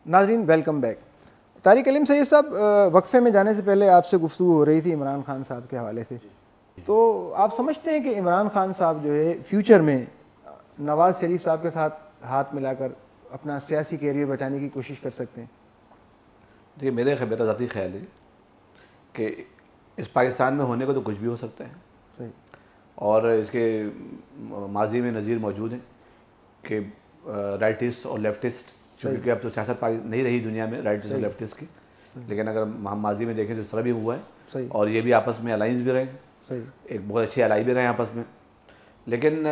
ناظرین welcome back. Tariq علیم سید صاحب, وقفے میں جانے سے پہلے آپ سے گفتگو ہو رہی تھی عمران خان صاحب کے حوالے سے. تو آپ سمجھتے ہیں کہ عمران خان صاحب جو ہے فیوچر میں نواز شریف صاحب کے ساتھ ہاتھ ملا کر اپنا سیاسی کیریئر بچانے کی کوشش کر سکتے ہیں؟ دیکھیے میرا ذاتی خیال ہے کہ اس پاکستان میں ہونے کو تو کچھ بھی ہو سکتا ہے. صحیح. اور اس کے ماضی میں نظیر موجود ہیں کہ رائٹسٹ اور لیفٹسٹ, کیونکہ اب تو سیاست نہیں رہی دنیا میں رائٹسٹ اور لیفٹسٹ کی, لیکن اگر ہم ماضی میں دیکھیں تو اس طرح بھی ہوا ہے, اور یہ بھی آپس میں الائنس بھی رہے, ایک بہت اچھے الائی بھی رہے ہیں آپس میں. لیکن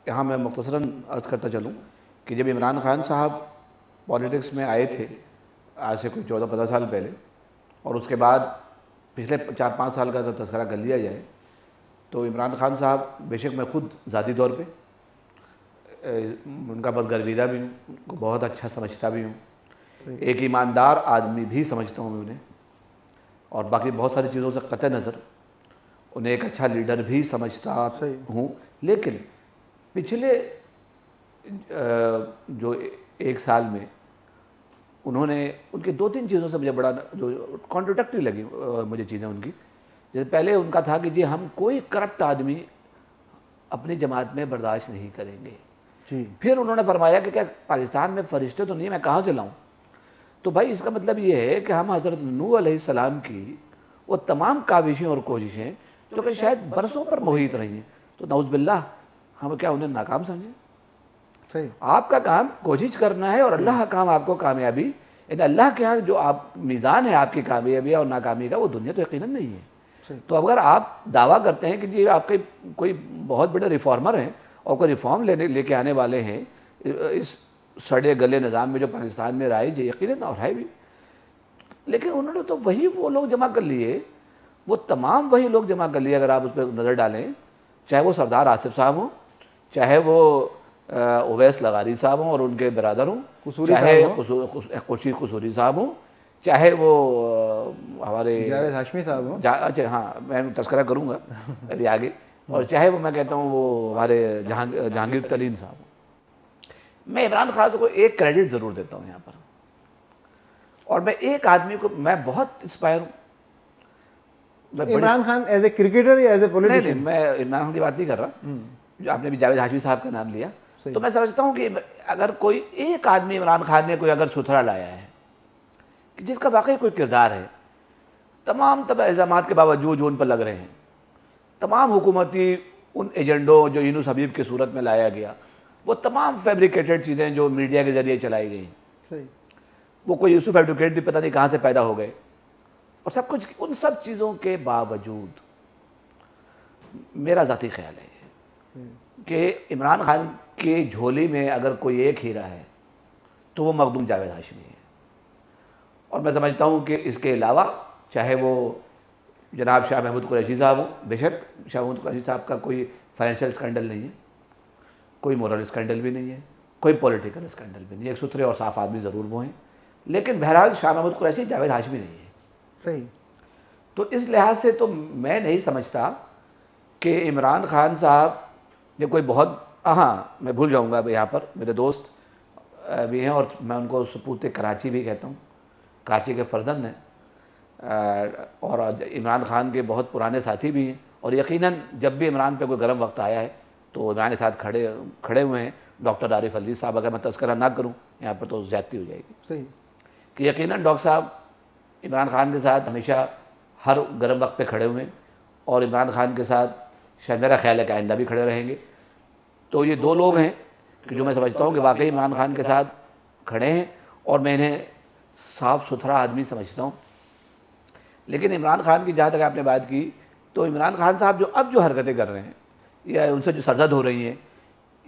یہاں میں مختصراً عرض کرتا چلوں کہ جب عمران خان صاحب پالیٹکس میں آئے تھے آج سے کوئی 14-15 سال پہلے, اور اس کے بعد پچھلے 4-5 سال کا اگر تذکرہ کر لیا جائے تو عمران خان صاحب بے شک میں خود ذاتی طور پہ ان کا بدگرویدہ بھی ہوں, ان کو بہت اچھا سمجھتا بھی ہوں, ایک ایماندار آدمی بھی سمجھتا ہوں میں انہیں, اور باقی بہت ساری چیزوں سے قطع نظر انہیں ایک اچھا لیڈر بھی سمجھتا ہوں. لیکن پچھلے جو 1 سال میں انہوں نے ان کی 2-3 چیزوں سے مجھے بڑا جو کانٹروڈکٹری لگی مجھے چیزیں ان کی. جیسے پہلے ان کا تھا کہ جی ہم کوئی کرپٹ آدمی اپنی جماعت میں برداشت نہیں کریں گے. پھر انہوں نے فرمایا کہ کیا پاکستان میں فرشتے تو نہیں, میں کہاں سے لاؤں؟ تو بھائی اس کا مطلب یہ ہے کہ ہم حضرت نوح علیہ السلام کی وہ تمام کاوشیں اور کوششیں جو کہ شاید برسوں پر محیط رہی ہیں, تو نعوذ باللہ ہم کیا انہیں ناکام سمجھیں؟ آپ کا کام کوشش کرنا ہے, اور اللہ کا کام آپ کو کامیابی, یعنی اللہ کے ہاں جو آپ میزان ہے آپ کی کامیابی اور ناکامی کا, وہ دنیا تو یقیناً نہیں ہے. تو اگر آپ دعویٰ کرتے ہیں کہ جی آپ کے کوئی بہت بڑے ریفارمر ہیں اور کوئی ریفارم لے کے آنے والے ہیں اس سڑے گلے نظام میں جو پاکستان میں رائج ہے, یقیناً اور ہے بھی, لیکن انہوں نے تو وہ لوگ جمع کر لیے, وہ تمام وہی لوگ جمع کر لیے. اگر آپ اس پہ نظر ڈالیں, چاہے وہ سردار آصف صاحب ہوں, چاہے وہ اویس لغاری صاحب ہوں اور ان کے برادر ہوں, چاہے خورشید قصوری صاحب ہوں, چاہے وہ ہمارے جاوید ہاشمی صاحب ہوں, اچھا ہاں میں تذکرہ کروں گا ابھی آگے, اور چاہے وہ میں کہتا ہوں وہ ہمارے جہانگیر ترین صاحب ہوں. میں عمران خان کو ایک کریڈٹ ضرور دیتا ہوں یہاں پر, اور میں ایک آدمی کو میں بہت انسپائر ہوں. Imran Khan as a cricketer یا ایز اے پولیٹیشین؟ نہیں, میں عمران خان کی بات نہیں کر رہا, جو آپ نے بھی جاوید ہاشمی صاحب کا نام لیا, تو میں سمجھتا ہوں کہ اگر کوئی ایک آدمی عمران خان نے کوئی اگر ستھرا لایا ہے کہ جس کا واقعی کوئی کردار ہے, تمام الزامات کے باوجود جو ان پر لگ رہے ہیں, تمام حکومتی ان ایجنڈوں جو یونس حبیب کی صورت میں لایا گیا, وہ تمام فیبریکیٹڈ چیزیں جو میڈیا کے ذریعے چلائی گئیں, وہ کوئی یوسف ایڈوکیٹ بھی پتہ نہیں کہاں سے پیدا ہو گئے, اور سب کچھ ان سب چیزوں کے باوجود میرا ذاتی خیال ہے کہ عمران خان کی جھولی میں اگر کوئی ایک ہیرا ہے تو وہ مخدوم جاوید ہاشمی ہے. اور میں سمجھتا ہوں کہ اس کے علاوہ چاہے وہ جناب شاہ محمود قریشی صاحب ہوں, بے شک شاہ محمود قریشی صاحب کا کوئی فائنینشیل اسکینڈل نہیں ہے, کوئی مورل اسکینڈل بھی نہیں ہے, کوئی پولیٹیکل اسکینڈل بھی نہیں ہے, ایک ستھرے اور صاف آدمی ضرور وہ ہیں, لیکن بہرحال شاہ محمود قریشی جاوید ہاشمی نہیں ہے. صحیح. تو اس لحاظ سے تو میں نہیں سمجھتا کہ عمران خان صاحب نے کوئی بہت, ہاں میں بھول جاؤں گا یہاں پر میرے دوست بھی ہیں اور میں ان کو سپوت کراچی بھی کہتا ہوں, کراچی کے فرزند ہیں, اور عمران خان کے بہت پرانے ساتھی بھی ہیں, اور یقیناً جب بھی عمران پہ کوئی گرم وقت آیا ہے تو عمران کے ساتھ کھڑے ہوئے ہیں. ڈاکٹر عارف علوی صاحب, اگر میں تذکرہ نہ کروں یہاں پر تو زیادتی ہو جائے گی. صحیح. کہ یقیناً ڈاکٹر صاحب عمران خان کے ساتھ ہمیشہ ہر گرم وقت پہ کھڑے ہوئے ہیں, اور عمران خان کے ساتھ شاید میرا خیال ہے کہ آئندہ بھی کھڑے رہیں گے. تو یہ 2 لوگ ہیں کہ جو میں سمجھتا ہوں کہ واقعی عمران خان کے ساتھ کھڑے ہیں, اور میں انہیں صاف ستھرا آدمی سمجھتا ہوں. لیکن عمران خان کی جہاں تک آپ نے بات کی, تو عمران خان صاحب جو حرکتیں کر رہے ہیں, یا ان سے جو سرزد ہو رہی ہیں,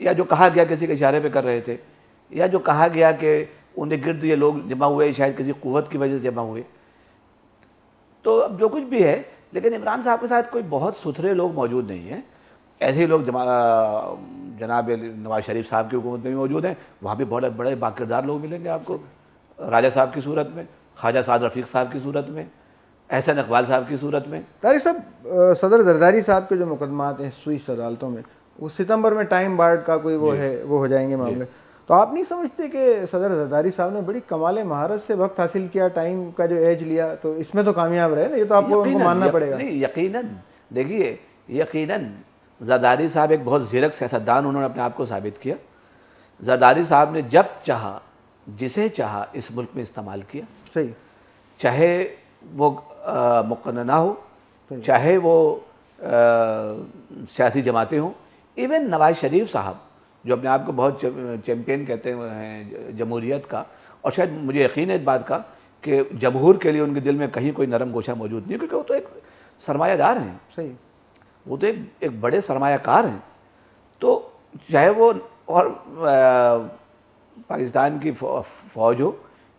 یا جو کہا گیا کسی کے اشارے پہ کر رہے تھے, یا جو کہا گیا کہ ان کے گرد یہ لوگ جمع ہوئے شاید کسی قوت کی وجہ سے جمع ہوئے, تو اب جو کچھ بھی ہے, لیکن عمران صاحب کے ساتھ کوئی بہت ستھرے لوگ موجود نہیں ہیں. ایسے ہی لوگ جناب نواز شریف صاحب کی حکومت میں بھی موجود ہیں, وہاں بھی بہت بڑے باکردار لوگ ملیں گے آپ کو, راجہ صاحب کی صورت میں, خواجہ سعد رفیق صاحب کی صورت میں, احسن اقبال صاحب کی صورت میں. طارق صاحب, صدر زرداری صاحب کے جو مقدمات ہیں سوئس عدالتوں میں, وہ ستمبر میں ٹائم بارڈ کا کوئی وہ ہے, وہ ہو جائیں گے معاملے. تو آپ نہیں سمجھتے کہ صدر زرداری صاحب نے بڑی کمال مہارت سے وقت حاصل کیا، ٹائم کا جو ایج لیا، تو اس میں تو کامیاب رہے نا، یہ تو آپ کو ان کو ماننا پڑے گا. نہیں یقیناً، دیکھیے یقیناً زرداری صاحب ایک بہت زیرک سیاستدان، انہوں نے اپنے آپ کو ثابت کیا. زرداری صاحب نے جب چاہا جسے چاہا اس ملک میں استعمال کیا، صحیح، چاہے وہ مقننہ ہو، چاہے وہ سیاسی جماعتیں ہوں. ایون نواز شریف صاحب جو اپنے آپ کو بہت چیمپئن کہتے ہیں جمہوریت کا، اور شاید مجھے یقین ہے اس بات کا کہ جمہور کے لیے ان کے دل میں کہیں کوئی نرم گوشہ موجود نہیں، کیونکہ وہ تو ایک سرمایہ دار ہیں. صحیح، وہ تو ایک بڑے سرمایہ کار ہیں. تو چاہے وہ اور پاکستان کی فوج ہو،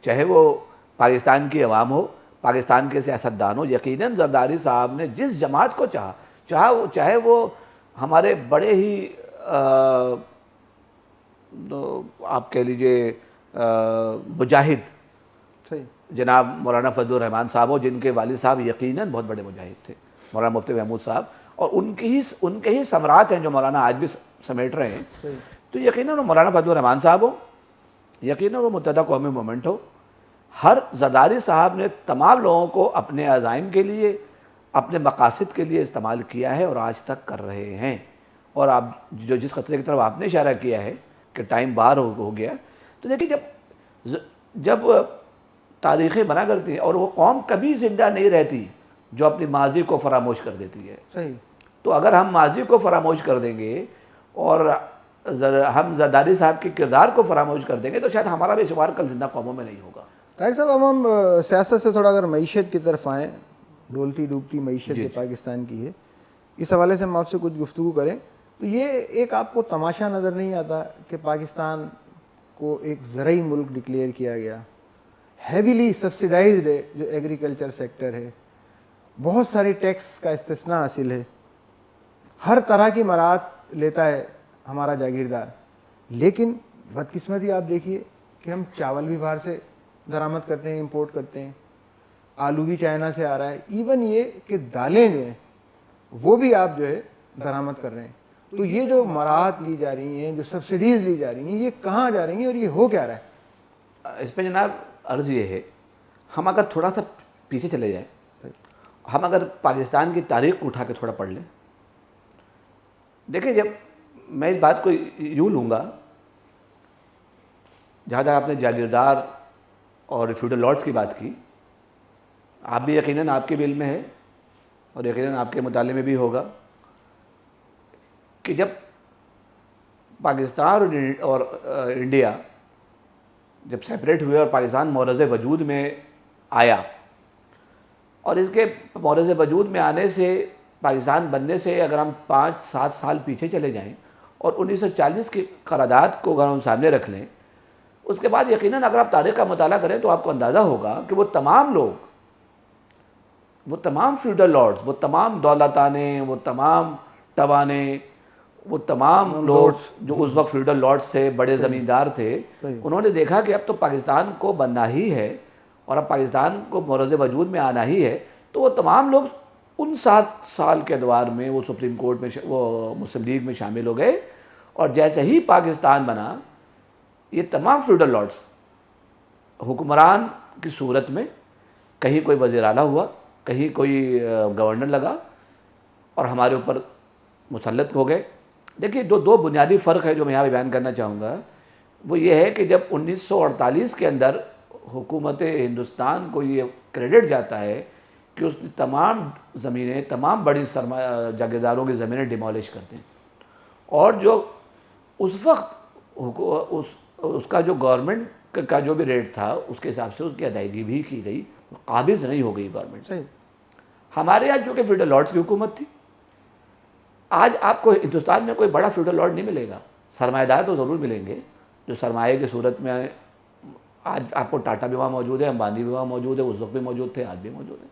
چاہے وہ پاکستان کی عوام ہو، پاکستان کے سیاستدان ہو، یقیناً زرداری صاحب نے جس جماعت کو چاہے وہ ہمارے بڑے ہی آپ کہہ لیجئے مجاہد صحیح، جناب مولانا فضل الرحمان صاحب ہو، جن کے والد صاحب یقیناً بہت بڑے مجاہد تھے، مولانا مفتی محمود صاحب، اور ان کے ہی ثمرات ہیں جو مولانا آج بھی سمیٹ رہے ہیں. تو یقیناً وہ مولانا فضل الرحمان صاحب ہو، یقیناً وہ متحدہ قومی مومنٹ ہو. ہر زرداری صاحب نے تمام لوگوں کو اپنے عزائم کے لیے، اپنے مقاصد کے لیے استعمال کیا ہے اور آج تک کر رہے ہیں. اور آپ جس خطرے کی طرف آپ نے اشارہ کیا ہے کہ ٹائم باہر ہو گیا، تو دیکھیے جب تاریخیں بنا کرتی ہیں، اور وہ قوم کبھی زندہ نہیں رہتی جو اپنی ماضی کو فراموش کر دیتی ہے. صحیح. تو اگر ہم ماضی کو فراموش کر دیں گے اور ہم زرداری صاحب کے کردار کو فراموش کر دیں گے، تو شاید ہمارا بھی شمار کل زندہ قوموں میں نہیں ہوگا. طاہر صاحب، اب ہم سیاست سے تھوڑا اگر معیشت کی طرف آئیں، ڈولتی ڈوبتی معیشت جو پاکستان کی ہے، اس حوالے سے ہم آپ سے کچھ گفتگو کریں. تو یہ ایک آپ کو تماشا نظر نہیں آتا کہ پاکستان کو ایک زرعی ملک ڈکلیئر کیا گیا، ہیویلی سبسیڈائزڈ ہے جو ایگریکلچر سیکٹر ہے، بہت سارے ٹیکس کا استثناء حاصل ہے، ہر طرح کی مراعات لیتا ہے ہمارا جاگیردار، لیکن بدقسمتی آپ دیکھیے کہ ہم چاول بھی باہر سے درآمد کرتے ہیں، امپورٹ کرتے ہیں، آلو بھی چائنا سے آ رہا ہے، ایون یہ کہ دالیں جو ہیں وہ بھی آپ جو ہے درآمد کر رہے ہیں. تو یہ جو مراعات لی جا رہی ہیں، جو سبسڈیز لی جا رہی ہیں، یہ کہاں جا رہی ہیں اور یہ ہو کیا رہا ہے؟ اس پہ جناب عرض یہ ہے، ہم اگر تھوڑا سا پیچھے چلے جائیں، ہم اگر پاکستان کی تاریخ کو اٹھا کے تھوڑا پڑھ لیں. دیکھیں، جب میں اس بات کو یوں لوں گا، جہاں آپ نے جاگیردار اور فیوڈل لارڈز کی بات کی، آپ بھی یقیناً آپ کے علم میں ہے اور یقیناً آپ کے مطالعے میں بھی ہوگا کہ جب پاکستان اور انڈیا جب سیپریٹ ہوئے اور پاکستان مورز وجود میں آیا، اور اس کے مورز وجود میں آنے سے، پاکستان بننے سے اگر ہم 5-7 سال پیچھے چلے جائیں اور 1940 کی قرارداد کو اگر ہم سامنے رکھ لیں، اس کے بعد یقیناً اگر آپ تاریخ کا مطالعہ کریں تو آپ کو اندازہ ہوگا کہ وہ تمام لوگ، وہ تمام فیوڈل لارڈز، وہ تمام دولتانے، وہ تمام توانے، وہ تمام لوگ جو اس وقت فیوڈل لارڈز تھے، بڑے زمیندار تھے، انہوں نے دیکھا کہ اب تو پاکستان کو بننا ہی ہے اور اب پاکستان کو مورز وجود میں آنا ہی ہے. تو وہ تمام لوگ ان 7 سال کے ادوار میں وہ سپریم کورٹ میں، وہ مسلم لیگ میں شامل ہو گئے، اور جیسے ہی پاکستان بنا، یہ تمام فیوڈل لارڈز حکمران کی صورت میں، کہیں کوئی وزیر اعلیٰ ہوا، کہیں کوئی گورنر لگا اور ہمارے اوپر مسلط ہو گئے. دیکھیے، دو بنیادی فرق ہے جو میں یہاں بیان کرنا چاہوں گا. وہ یہ ہے کہ جب 1948 کے اندر حکومت ہندوستان کو یہ کریڈٹ جاتا ہے کہ اس نے تمام زمینیں، تمام بڑی سرمایہ جاگیرداروں کی زمینیں ڈیمالش کر دیں، اور جو اس وقت اس کا جو گورنمنٹ کا جو بھی ریٹ تھا اس کے حساب سے اس کی ادائیگی بھی کی گئی، قابض نہیں ہو گئی گورنمنٹ. ہمارے یہاں جو کہ فیوڈل لارڈز کی حکومت تھی. آج آپ کو ہندوستان میں کوئی بڑا فیوڈل لارڈ نہیں ملے گا، سرمایہ دار تو ضرور ملیں گے جو سرمایہ کی صورت میں، آج آپ کو ٹاٹا بھی وہاں موجود ہے، امبانی بھی وہاں موجود ہے، اس وقت بھی موجود تھے، آج بھی موجود ہے.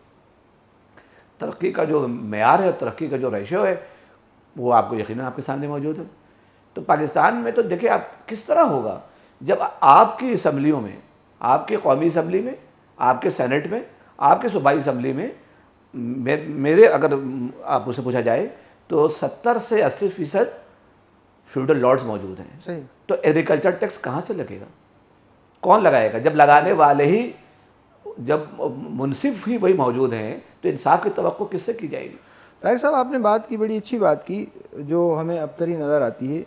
ترقی کا جو معیار ہے، ترقی کا جو ریشو ہے، وہ آپ کو یقیناً آپ کے سامنے موجود ہے. تو پاکستان میں تو دیکھیں آپ کس طرح ہوگا جب آپ کی اسمبلیوں میں، آپ کے قومی اسمبلی میں، آپ کے سینٹ میں، آپ کے صوبائی اسمبلی میں، میرے اگر آپ اسے پوچھا جائے تو 70 سے 80% فیوڈل لارڈز موجود ہیں. صحیح. تو ایگریکلچر ٹیکس کہاں سے لگے گا؟ کون لگائے گا؟ جب لگانے والے ہی، جب منصف ہی وہی موجود ہیں تو انصاف کی توقع کس سے کی جائے گی؟ طاہر صاحب آپ نے بات کی، بڑی اچھی بات کی جو ہمیں اب تری نظر آتی ہے.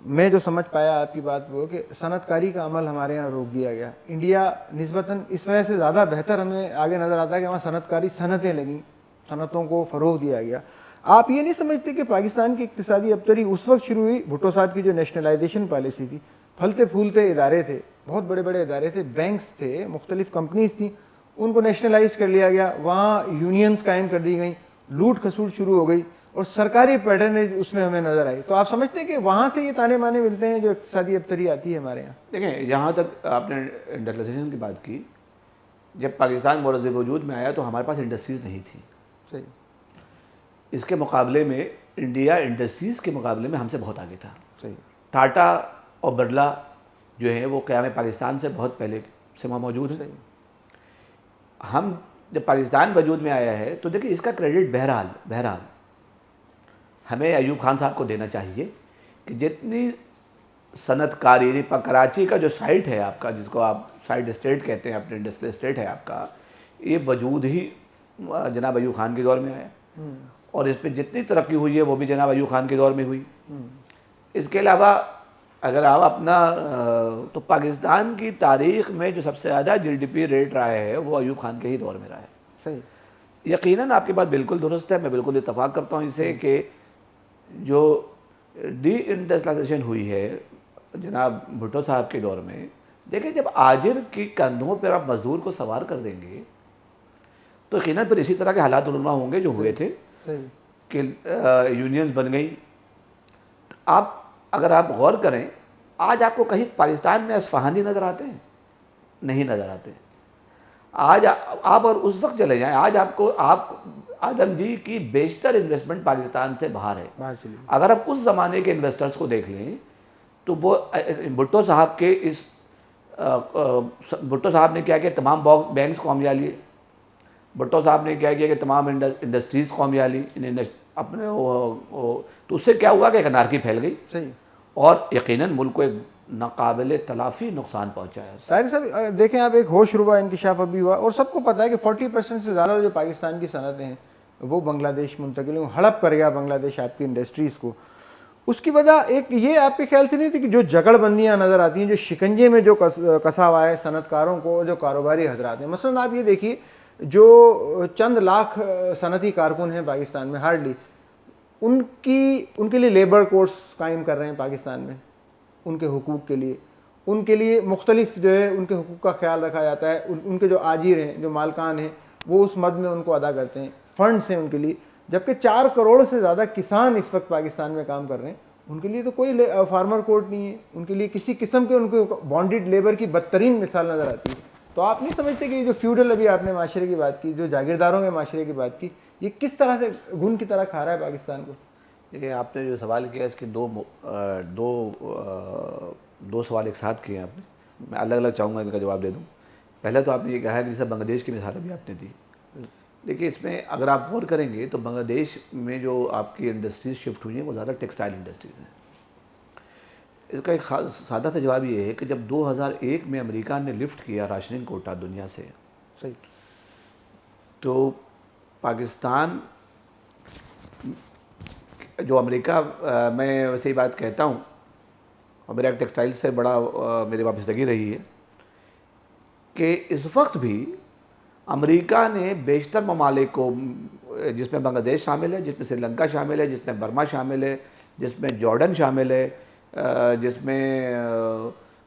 میں جو سمجھ پایا آپ کی بات وہ کہ صنعت کاری کا عمل ہمارے یہاں روک دیا گیا. انڈیا نسبتاً اس وجہ سے زیادہ بہتر ہمیں آگے نظر آتا ہے کہ وہاں صنعت کاری صنعتیں لگیں، صنعتوں کو فروغ دیا گیا. آپ یہ نہیں سمجھتے کہ پاکستان کی اقتصادی ابتری اس وقت شروع ہوئی بھٹو صاحب کی جو نیشنلائزیشن پالیسی تھی؟ پھلتے پھولتے ادارے تھے، بہت بڑے بڑے ادارے تھے، بینکس تھے، مختلف کمپنیز تھیں، ان کو نیشنلائز کر لیا گیا، وہاں یونینز قائم کر دی گئیں، لوٹ کھسوٹ شروع ہو گئی اور سرکاری پیٹرنیج اس میں ہمیں نظر آئی. تو آپ سمجھتے ہیں کہ وہاں سے یہ تانے بانے ملتے ہیں جو اقتصادی ابتری آتی ہے ہمارے یہاں؟ دیکھیں، جہاں تک آپ نے انڈسٹریلائزیشن کی بات کی، جب پاکستان بروز وجود میں آیا تو ہمارے پاس انڈسٹریز نہیں تھیں. صحیح. اس کے مقابلے میں انڈیا انڈسٹریز کے مقابلے میں ہم سے بہت آگے تھا. صحیح. ٹاٹا اور برلا جو ہیں وہ قیام پاکستان سے بہت پہلے سے وہاں موجود ہیں. ہم جب پاکستان وجود میں آیا ہے تو دیکھیں اس کا کریڈٹ بہرحال ہمیں ایوب خان صاحب کو دینا چاہیے کہ جتنی صنعت کاری کراچی کا جو سائٹ ہے آپ کا، جس کو آپ سائٹ اسٹیٹ کہتے ہیں، اپنے انڈسٹریل اسٹیٹ ہے آپ کا، یہ وجود ہی جناب ایوب خان کے دور میں آیا. اور اس پہ جتنی ترقی ہوئی ہے وہ بھی جناب ایوب خان کے دور میں ہوئی. اس کے علاوہ اگر آپ اپنا تو پاکستان کی تاریخ میں جو سب سے زیادہ جی ڈی پی ریٹ رہا ہے وہ ایوب خان کے ہی دور میں رہا ہے. صحیح. یقیناً آپ کی بات بالکل درست ہے، میں بالکل اتفاق کرتا ہوں اس سے کہ جو ڈی انڈسٹریلائزیشن ہوئی ہے جناب بھٹو صاحب کے دور میں، دیکھیں جب آجر کی کندھوں پر آپ مزدور کو سوار کر دیں گے تو یقیناً پھر اسی طرح کے حالات رونما ہوں گے جو ہوئے تھے کہ یونینز بن گئی. آپ اگر آپ غور کریں، آج آپ کو کہیں پاکستان میں اصفہانی نظر آتے ہیں؟ نہیں نظر آتے. آج آپ اور اس وقت چلے جائیں، آج آپ آدم جی کی بیشتر انویسٹمنٹ پاکستان سے باہر ہے. اگر آپ اس زمانے کے انویسٹرز کو دیکھ لیں تو وہ بھٹو صاحب کے اس بھٹو صاحب نے کیا کیا، تمام بینکس قومیہ لیے. بھٹو صاحب نے کیا کیا کہ تمام انڈسٹریز قومیہ لی اپنے تو اس سے کیا ہوا کہ ایک انارکی پھیل گئی. صحیح. اور یقیناً ملک کو ایک ناقابل تلافی نقصان پہنچایا. طاہر صاحب دیکھیں آپ، ایک ہوش ربا انکشاف ابھی ہوا اور سب کو پتہ ہے کہ 40% سے زیادہ جو پاکستان کی صنعتیں ہیں وہ بنگلہ دیش منتقل ہوئی، ہڑپ کر گیا بنگلہ دیش آپ کی انڈسٹریز کو. اس کی وجہ ایک یہ آپ کے خیال سے نہیں تھی کہ جو جگڑ بندیاں نظر آتی ہیں، جو شکنجے میں جو کسا ہوا ہے صنعت کاروں کو، جو کاروباری حضرات ہیں؟ مثلاً آپ یہ دیکھیے جو چند لاکھ صنعتی کارکن ہیں پاکستان میں، ہارڈلی ان کے لیے لیبر کورس قائم کر رہے ہیں پاکستان میں، ان کے حقوق کے لیے، ان کے لیے مختلف جو ہے ان کے حقوق کا خیال رکھا جاتا ہے. ان کے جو آجر ہیں، جو مالکان ہیں، وہ اس مد میں ان کو ادا کرتے ہیں، فنڈز ہیں ان کے لیے. جبکہ 4 کروڑ سے زیادہ کسان اس وقت پاکستان میں کام کر رہے ہیں، ان کے لیے تو کوئی فارمر کورٹ نہیں ہے، ان کے لیے کسی قسم کے ان کو بانڈڈ لیبر کی بدترین مثال نظر آتی ہے. تو آپ نہیں سمجھتے کہ یہ جو فیوڈل ابھی آپ نے معاشرے کی بات کی، جو جاگیرداروں کے معاشرے کی بات کی، یہ کس طرح سے گھن کی طرح کھا رہا ہے پاکستان کو؟ دیکھیں، آپ نے جو سوال کیا اس کے دو سوال ایک ساتھ کیے ہیں آپ نے. میں الگ الگ چاہوں گا ان کا جواب دے دوں. پہلے تو آپ نے یہ کہا ہے کہ جیسے بنگلہ دیش کی مثال ابھی آپ نے دی. دیکھیے اس میں اگر آپ غور کریں گے تو بنگلہ دیش میں جو آپ کی انڈسٹریز شفٹ ہوئی ہیں وہ زیادہ ٹیکسٹائل انڈسٹریز ہیں. اس کا ایک سادہ سا جواب یہ ہے کہ جب 2001 میں امریکہ نے لفٹ کیا راشننگ کوٹا دنیا سے، صحیح، تو پاکستان جو امریکہ، میں ویسے ہی بات کہتا ہوں اور میرا ایک ٹیکسٹائل سے بڑا میری وابستگی رہی ہے کہ اس وقت بھی امریکہ نے بیشتر ممالک کو، جس میں بنگلہ دیش شامل ہے، جس میں سری لنکا شامل ہے، جس میں برما شامل ہے، جس میں جارڈن شامل ہے، جس میں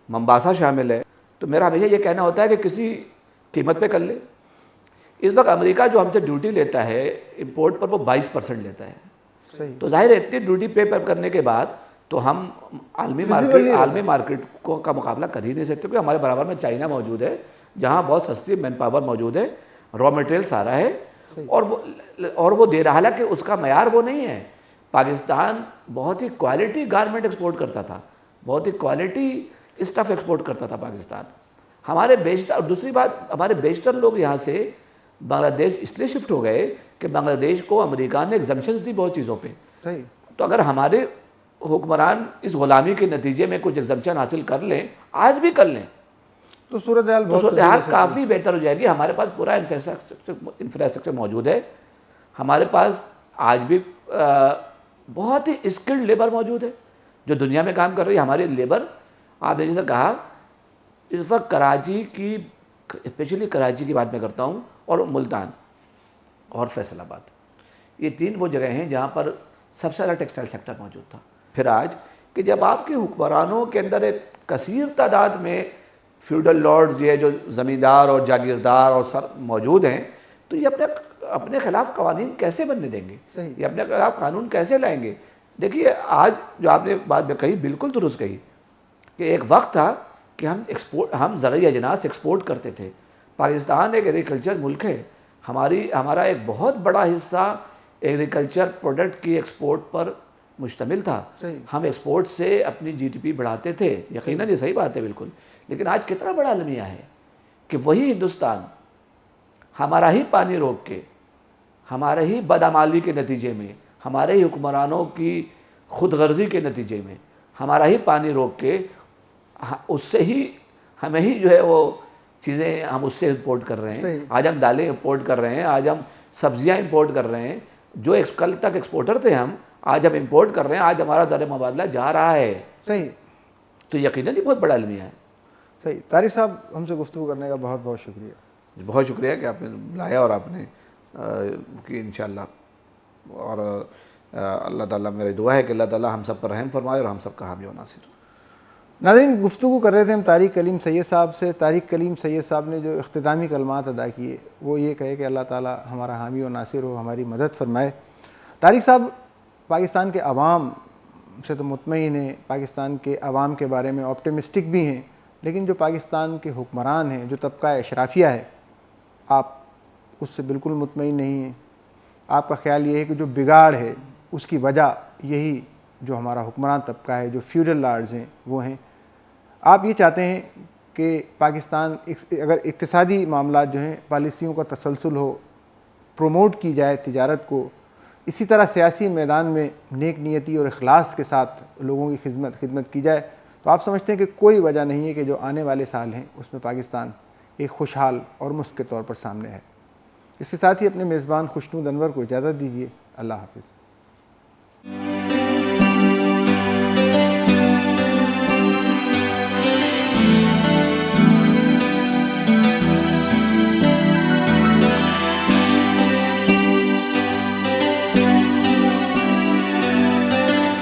ممباسا شامل ہے، تو میرا ہمیشہ یہ کہنا ہوتا ہے کہ کسی قیمت پہ کر لے. اس وقت امریکہ جو ہم سے ڈیوٹی لیتا ہے امپورٹ پر، وہ 22% لیتا ہے. تو ظاہر ہے اتنی ڈیوٹی پے پر کرنے کے بعد تو ہم عالمی مارکیٹ کا مقابلہ کر ہی نہیں سکتے، کیونکہ ہمارے برابر میں چائنا موجود ہے جہاں بہت سستی مین پاور موجود ہے، را مٹیریل سارا ہے اور وہ دے رہا. حالانکہ اس کا معیار وہ نہیں ہے. پاکستان بہت ہی کوالٹی گارمنٹ ایکسپورٹ کرتا تھا، بہت ہی کوالٹی اسٹف ایکسپورٹ کرتا تھا پاکستان. ہمارے بیشتر، دوسری بات، ہمارے بیشتر لوگ یہاں سے بنگلہ دیش اس لیے شفٹ ہو گئے کہ بنگلہ دیش کو امریکہ نے ایگزمپشنز دی بہت چیزوں پہ. تو اگر ہمارے حکمران اس غلامی کے نتیجے میں کچھ ایگزمپشن حاصل کر لیں، آج بھی کر لیں، تو صورتحال تو بہت صورتحال کافی بہتر ہو جائے گی. ہمارے پاس پورا انفراسٹرکچر موجود ہے، ہمارے پاس آج بھی بہت ہی اسکلڈ لیبر موجود ہے جو دنیا میں کام کر رہی ہے. ہماری لیبر، آپ نے جیسے کہا، اس وقت کراچی کی، اسپیشلی کراچی کی بات میں کرتا ہوں، اور ملتان اور فیصل آباد، یہ 3 وہ جگہ ہیں جہاں پر سب سے زیادہ ٹیکسٹائل سیکٹر موجود تھا. پھر آج کہ جب آپ کے حکمرانوں کے اندر ایک کثیر تعداد میں فیوڈل لارڈز، یہ جو زمیندار اور جاگیردار اور سر موجود ہیں، تو یہ اپنے خلاف قوانین کیسے بننے دیں گے؟ یہ اپنے خلاف قانون کیسے لائیں گے؟ دیکھیے آج جو آپ نے بات میں کہی بالکل درست کہی کہ ایک وقت تھا کہ ہم زرعی اجناس ایکسپورٹ کرتے تھے. پاکستان ایک ایگریکلچر ملک ہے، ہمارا ایک بہت بڑا حصہ ایگریکلچر پروڈکٹ کی ایکسپورٹ پر مشتمل تھا. ہم ایکسپورٹ سے اپنی جی ڈی پی بڑھاتے تھے، یقیناً یہ صحیح بات ہے بالکل. لیکن آج کتنا بڑا المیہ ہے کہ وہی ہندوستان ہمارا ہی پانی روک کے، ہمارے ہی بدعمالی کے نتیجے میں، ہمارے ہی حکمرانوں کی خود غرضی کے نتیجے میں ہمارا ہی پانی روک کے اس سے ہی ہمیں ہی جو ہے وہ چیزیں ہم اس سے امپورٹ کر رہے ہیں. آج ہم دالیں امپورٹ کر رہے ہیں، آج ہم سبزیاں امپورٹ کر رہے ہیں. جو کل تک ایکسپورٹر تھے ہم، آج ہم امپورٹ کر رہے ہیں. آج ہمارا زر مبادلہ جا رہا ہے. صحیح. تو یقیناً یہ بہت بڑا المیہ ہے. صحیح. طارق صاحب، ہم سے گفتگو کرنے کا بہت بہت شکریہ. بہت شکریہ کہ آپ نے بلایا اور آپ نے کی انشاءاللہ. اور اللہ تعالیٰ، میری دعا ہے کہ اللہ تعالیٰ ہم سب پر رحم فرمائے اور ہم سب کا حامی و ناصر. ناظرین، گفتگو کر رہے تھے ہم طارق کلیم سید صاحب سے. طارق کلیم سید صاحب نے جو اختتامی کلمات ادا کیے وہ یہ کہے کہ اللہ تعالیٰ ہمارا حامی و ناصر ہو، ہماری مدد فرمائے. طارق صاحب پاکستان کے عوام سے تو مطمئن ہیں، پاکستان کے عوام کے بارے میں آپٹیمسٹک بھی ہیں، لیکن جو پاکستان کے حکمران ہیں، جو طبقہ اشرافیہ ہے، آپ اس سے بالکل مطمئن نہیں ہیں. آپ کا خیال یہ ہے کہ جو بگاڑ ہے اس کی وجہ یہی جو ہمارا حکمران طبقہ ہے، جو فیوڈل لارڈز ہیں، وہ ہیں. آپ یہ چاہتے ہیں کہ پاکستان اگر اقتصادی معاملات جو ہیں، پالیسیوں کا تسلسل ہو، پروموٹ کی جائے تجارت کو، اسی طرح سیاسی میدان میں نیک نیتی اور اخلاص کے ساتھ لوگوں کی خدمت کی جائے، تو آپ سمجھتے ہیں کہ کوئی وجہ نہیں ہے کہ جو آنے والے سال ہیں اس میں پاکستان ایک خوشحال اور مستقل طور پر سامنے ہے. اس کے ساتھ ہی اپنے میزبان خوشنود انور کو اجازت دیجیے. اللہ حافظ.